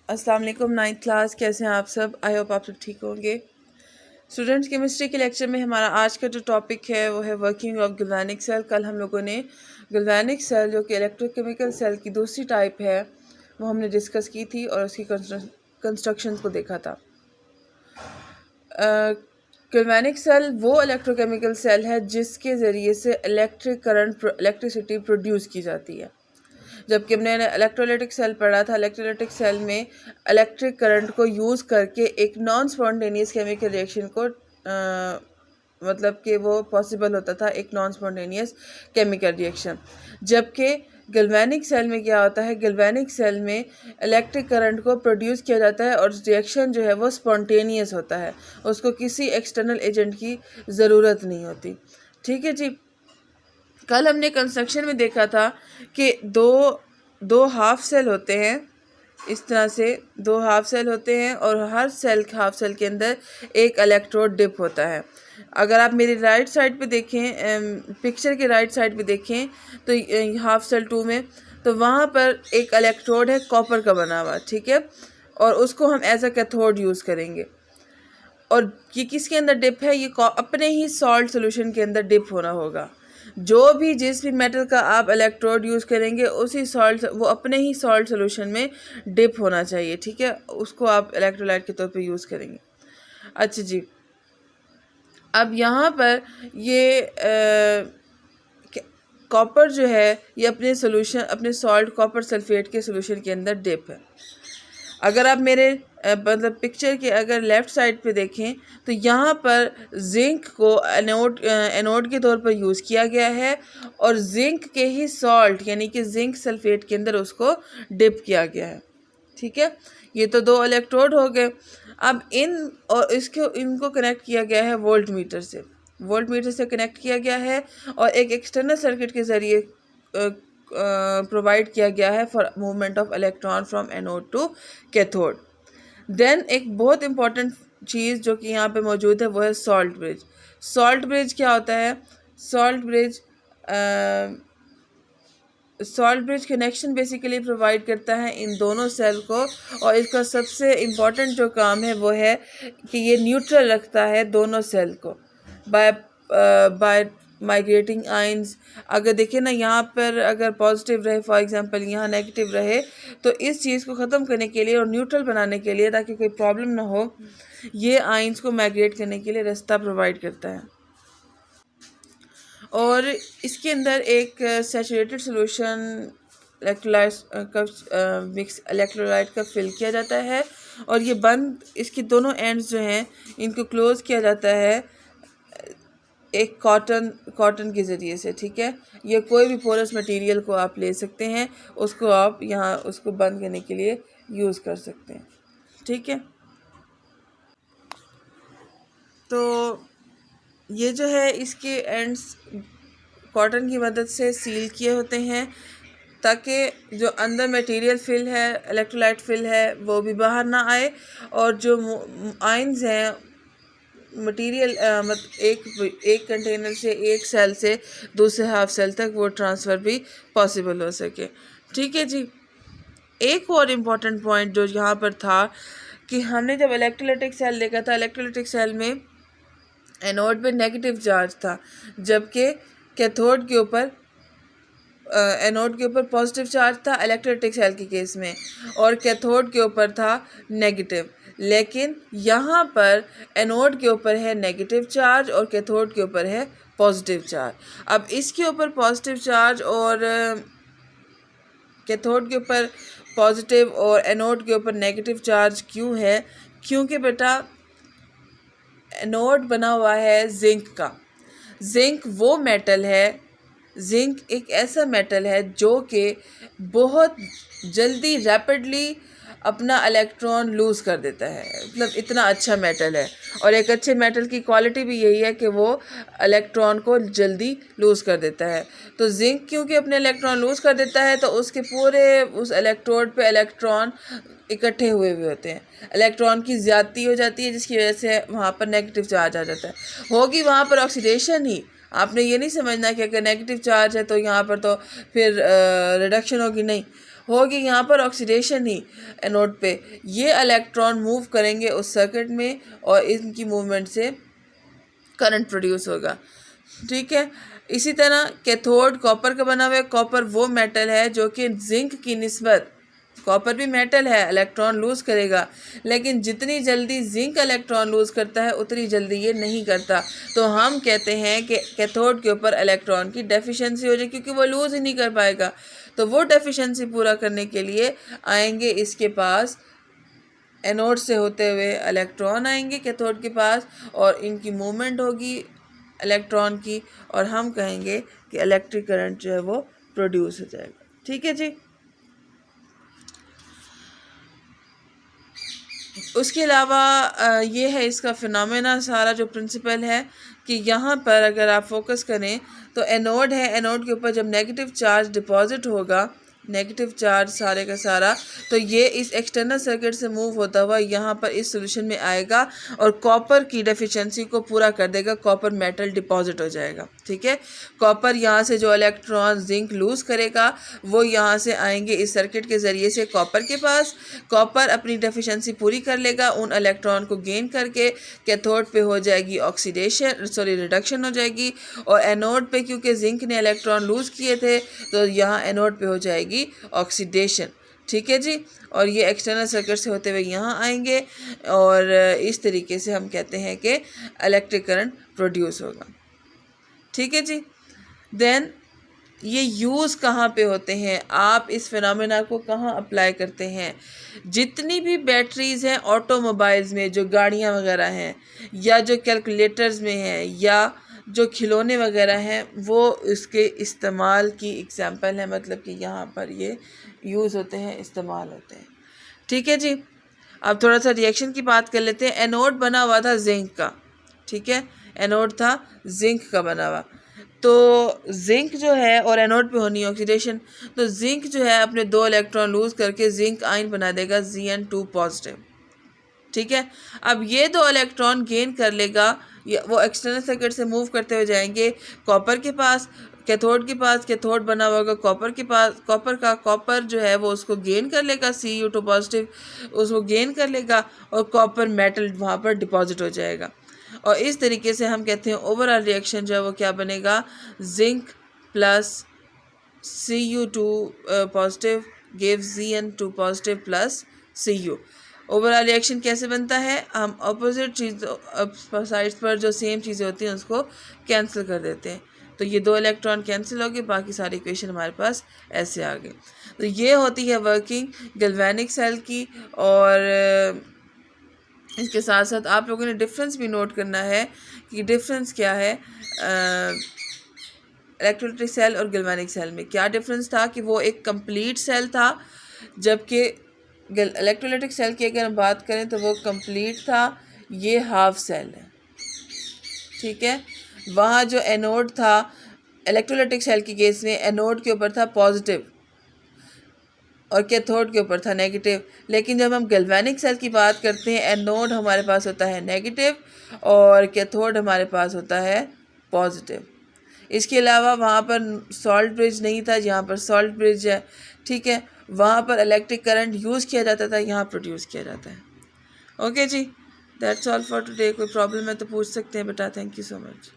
अस्सलाम वालेकुम। 9th class, कैसे हैं आप सब? आई होप आप सब ठीक होंगे। स्टूडेंट्स, केमिस्ट्री के लेक्चर में हमारा आज का जो टॉपिक है वो है वर्किंग ऑफ गैल्वेनिक सेल। कल हम लोगों ने गैल्वेनिक सेल जो कि इलेक्ट्रोकेमिकल सेल की दूसरी टाइप है वो हमने डिस्कस की थी और उसकी कंस्ट्रक्शन को देखा था। गैल्वेनिक सेल वो इलेक्ट्रोकेमिकल सेल है जिसके ज़रिए से इलेक्ट्रिसिटी प्रोड्यूस की जाती है। जबकि हमने इलेक्ट्रोलाइटिक सेल पढ़ा था, इलेक्ट्रोलाइटिक सेल में इलेक्ट्रिक करंट को यूज़ करके एक नॉन स्पॉन्टेनियस केमिकल रिएक्शन को मतलब कि वो पॉसिबल होता था, एक नॉन स्पॉन्टेनियस केमिकल रिएक्शन। जबकि गैल्वेनिक सेल में क्या होता है, गैल्वेनिक सेल में इलेक्ट्रिक करंट को प्रोड्यूस किया जाता है और रिएक्शन जो है वो स्पॉन्टेनियस होता है, उसको किसी एक्सटर्नल एजेंट की ज़रूरत नहीं होती। ठीक है जी। कल हमने कंस्ट्रक्शन में देखा था कि दो हाफ सेल होते हैं, इस तरह से दो हाफ सेल होते हैं और हर हाफ सेल के अंदर एक इलेक्ट्रोड डिप होता है। अगर आप मेरी राइट साइड पे देखें, पिक्चर के राइट साइड पे देखें तो हाफ सेल 2 में तो वहाँ पर एक इलेक्ट्रोड है कॉपर का बना हुआ, ठीक है, और उसको हम एज अ कैथोड यूज़ करेंगे। और ये किसके अंदर डिप है? ये अपने ही सॉल्ट सोल्यूशन के अंदर डिप होना होगा। जिस भी मेटल का आप इलेक्ट्रोड यूज़ करेंगे उसी सॉल्ट वो अपने ही सॉल्ट सोल्यूशन में डिप होना चाहिए, ठीक है, उसको आप इलेक्ट्रोलाइट के तौर पे यूज़ करेंगे। अच्छा जी, अब यहाँ पर ये कॉपर जो है ये अपने सॉल्ट कॉपर सल्फेट के सोल्यूशन के अंदर डिप है। अगर आप मेरे मतलब पिक्चर के अगर लेफ़्ट साइड पे देखें तो यहाँ पर जिंक को एनोड के तौर पर यूज़ किया गया है और जिंक के ही सॉल्ट यानी कि जिंक सल्फेट के अंदर उसको डिप किया गया है। ठीक है, ये तो दो इलेक्ट्रोड हो गए। अब इनको कनेक्ट किया गया है वोल्ट मीटर से कनेक्ट किया गया है और एक एक्सटर्नल सर्किट के ज़रिए प्रोवाइड किया गया है for movement of electron from anode to cathode. Then एक बहुत इंपॉर्टेंट चीज़ जो कि यहाँ पे मौजूद है वो है सॉल्ट ब्रिज। सॉल्ट ब्रिज क्या होता है? Salt bridge connection basically provide करता है इन दोनों सेल को और इसका सबसे इम्पॉर्टेंट जो काम है वो है कि ये न्यूट्रल रखता है दोनों सेल को बाय माइग्रेटिंग आइंस। अगर देखें ना, यहाँ पर अगर पॉजिटिव रहे, फॉर एग्जांपल यहाँ नेगेटिव रहे, तो इस चीज़ को ख़त्म करने के लिए और न्यूट्रल बनाने के लिए ताकि कोई प्रॉब्लम ना हो, ये आइंस को माइग्रेट करने के लिए रास्ता प्रोवाइड करता है। और इसके अंदर एक सैचुरेटेड सोल्यूशन इलेक्ट्रोलाइट का फिल किया जाता है और ये इसके दोनों एंड्स जो हैं इनको क्लोज़ किया जाता है एक कॉटन के ज़रिए से। ठीक है, ये कोई भी पोरस मटेरियल को आप ले सकते हैं, उसको आप यहाँ उसको बंद करने के लिए यूज़ कर सकते हैं। ठीक है, तो ये जो है इसके एंड्स कॉटन की मदद से सील किए होते हैं ताकि जो अंदर मटेरियल फिल है, इलेक्ट्रोलाइट फिल है, वो भी बाहर ना आए और जो आइंस हैं मटेरियल एक कंटेनर से, एक सेल से दूसरे हाफ सेल तक वो ट्रांसफ़र भी पॉसिबल हो सके। ठीक है जी। एक और इम्पॉर्टेंट पॉइंट जो यहाँ पर था कि हमने जब इलेक्ट्रोलाइटिक सेल देखा था, इलेक्ट्रोलाइटिक सेल में एनोड पे नेगेटिव चार्ज था जबकि कैथोड के ऊपर एनोड के ऊपर पॉजिटिव चार्ज था इलेक्ट्रोलाइटिक सेल के केस में और कैथोड के ऊपर था नेगेटिव। लेकिन यहाँ पर एनोड के ऊपर है नेगेटिव चार्ज और कैथोड के ऊपर है पॉजिटिव चार्ज। अब इसके ऊपर पॉजिटिव चार्ज और कैथोड के ऊपर पॉजिटिव और एनोड के ऊपर नेगेटिव चार्ज क्यों है? क्योंकि बेटा एनोड बना हुआ है जिंक का। जिंक वो मेटल है, जिंक एक ऐसा मेटल है जो कि बहुत जल्दी रैपिडली अपना इलेक्ट्रॉन लूज़ कर देता है, मतलब इतना अच्छा मेटल है। और एक अच्छे मेटल की क्वालिटी भी यही है कि वो इलेक्ट्रॉन को जल्दी लूज़ कर देता है। तो जिंक क्योंकि अपने इलेक्ट्रॉन लूज़ कर देता है तो उसके पूरे उस इलेक्ट्रोड पे इलेक्ट्रॉन इकट्ठे हुए होते हैं, इलेक्ट्रॉन की ज़्यादती हो जाती है जिसकी वजह से वहाँ पर नेगेटिव चार्ज आ जाता है। होगी वहाँ पर ऑक्सीडेशन ही। आपने ये नहीं समझना कि अगर नेगेटिव चार्ज है तो यहाँ पर तो फिर रिडक्शन होगी, नहीं, होगी यहाँ पर ऑक्सीडेशन ही एनोड पे। ये इलेक्ट्रॉन मूव करेंगे उस सर्किट में और इनकी मूवमेंट से करंट प्रोड्यूस होगा। ठीक है, इसी तरह कैथोड कॉपर का बना हुआ है। कॉपर वो मेटल है जो कि जिंक की निस्बत, कॉपर भी मेटल है, इलेक्ट्रॉन लूज़ करेगा, लेकिन जितनी जल्दी जिंक इलेक्ट्रॉन लूज़ करता है उतनी जल्दी ये नहीं करता। तो हम कहते हैं कि कैथोड के ऊपर इलेक्ट्रॉन की डेफिशिएंसी हो जाए, क्योंकि वो लूज़ ही नहीं कर पाएगा। तो वो डेफिशिएंसी पूरा करने के लिए आएंगे इसके पास, एनोड से होते हुए इलेक्ट्रॉन आएंगे कैथोड के पास, और इनकी मूवमेंट होगी इलेक्ट्रॉन की, और हम कहेंगे कि इलेक्ट्रिक करंट जो है वो प्रोड्यूस हो जाएगा। ठीक है जी। उसके अलावा ये है इसका फिनोमेना, सारा जो प्रिंसिपल है कि यहाँ पर अगर आप फोकस करें तो एनोड है, एनोड के ऊपर जब नेगेटिव चार्ज डिपॉजिट होगा, नेगेटिव चार्ज सारे का सारा, तो ये इस एक्सटर्नल सर्किट से मूव होता हुआ यहाँ पर इस सॉल्यूशन में आएगा और कॉपर की डेफिशिएंसी को पूरा कर देगा, कॉपर मेटल डिपॉजिट हो जाएगा। ठीक है, कॉपर यहाँ से जो इलेक्ट्रॉन जिंक लूज़ करेगा वो यहाँ से आएंगे इस सर्किट के ज़रिए से कॉपर के पास। कॉपर अपनी डेफिशिएंसी पूरी कर लेगा, उन इलेक्ट्रॉन को गेन करके कैथोड पे हो जाएगी ऑक्सीडेशन, सॉरी रिडक्शन हो जाएगी, और एनोड पे क्योंकि जिंक ने इलेक्ट्रॉन लूज़ किए थे तो यहाँ एनोड पे हो जाएगी ऑक्सीडेशन। ठीक है जी, और ये एक्सटर्नल सर्किट से होते हुए यहाँ आएंगे, और इस तरीके से हम कहते हैं कि इलेक्ट्रिक करंट प्रोड्यूस होगा। ठीक है जी। देन ये यूज़ कहाँ पे होते हैं, आप इस फिनोमेना को कहाँ अप्लाई करते हैं? जितनी भी बैटरीज़ हैं ऑटोमोबाइल्स में, जो गाड़ियाँ वगैरह हैं, या जो कैलकुलेटर्स में हैं, या जो खिलौने वगैरह हैं, वो इसके इस्तेमाल की एग्जांपल है, मतलब कि यहाँ पर ये यूज़ होते हैं, इस्तेमाल होते हैं। ठीक है जी। अब थोड़ा सा रिएक्शन की बात कर लेते हैं। एनोड बना हुआ था जिंक का, ठीक है, एनोड था जिंक का बना हुआ, तो जिंक जो है, और एनोड पे होनी है ऑक्सीडेशन, तो जिंक जो है अपने 2 इलेक्ट्रॉन लूज़ करके जिंक आयन बना देगा Zn2 पॉजिटिव। ठीक है, अब ये 2 इलेक्ट्रॉन गेन कर लेगा, वो एक्सटर्नल सर्किट से मूव करते हुए जाएंगे कॉपर के पास, कैथोड के पास, कैथोड बना हुआ होगा कॉपर के पास, कॉपर जो है वो उसको गेन कर लेगा, Cu2 पॉजिटिव उसको गेन कर लेगा, और कॉपर मेटल वहाँ पर डिपॉजिट हो जाएगा। और इस तरीके से हम कहते हैं ओवरऑल रिएक्शन जो है वो क्या बनेगा, zinc plus Cu2 positive give Zn2 positive plus Cu। Overall reaction कैसे बनता है, हम अपोजिट चीज़ों साइड्स पर जो सेम चीज़ें होती हैं उसको कैंसिल कर देते हैं, तो ये 2 इलेक्ट्रॉन कैंसिल हो गए, बाकी सारी इक्वेशन हमारे पास ऐसे आ गए। तो ये होती है वर्किंग गैल्वेनिक सेल की, और इसके साथ साथ आप लोगों ने डिफरेंस भी नोट करना है कि डिफरेंस क्या है इलेक्ट्रोलाइटिक सेल और गैल्वेनिक सेल में। क्या डिफरेंस था कि वो एक कंप्लीट सेल था, जबकि इलेक्ट्रोलाइटिक सेल की अगर हम बात करें तो वो कंप्लीट था, ये हाफ सेल है। ठीक है, वहाँ जो एनोड था इलेक्ट्रोलाइटिक सेल की केस में, एनोड के ऊपर था पॉजिटिव और कैथोड के ऊपर था नेगेटिव, लेकिन जब हम गैल्वेनिक सेल की बात करते हैं, एनोड हमारे पास होता है नेगेटिव और कैथोड हमारे पास होता है पॉजिटिव। इसके अलावा वहाँ पर सॉल्ट ब्रिज नहीं था, यहाँ पर सॉल्ट ब्रिज है। ठीक है, वहाँ पर इलेक्ट्रिक करंट यूज़ किया जाता था, यहाँ प्रोड्यूस किया जाता है। Okay ji, that's all for today. कोई प्रॉब्लम है तो पूछ सकते हैं बेटा। Thank you so much.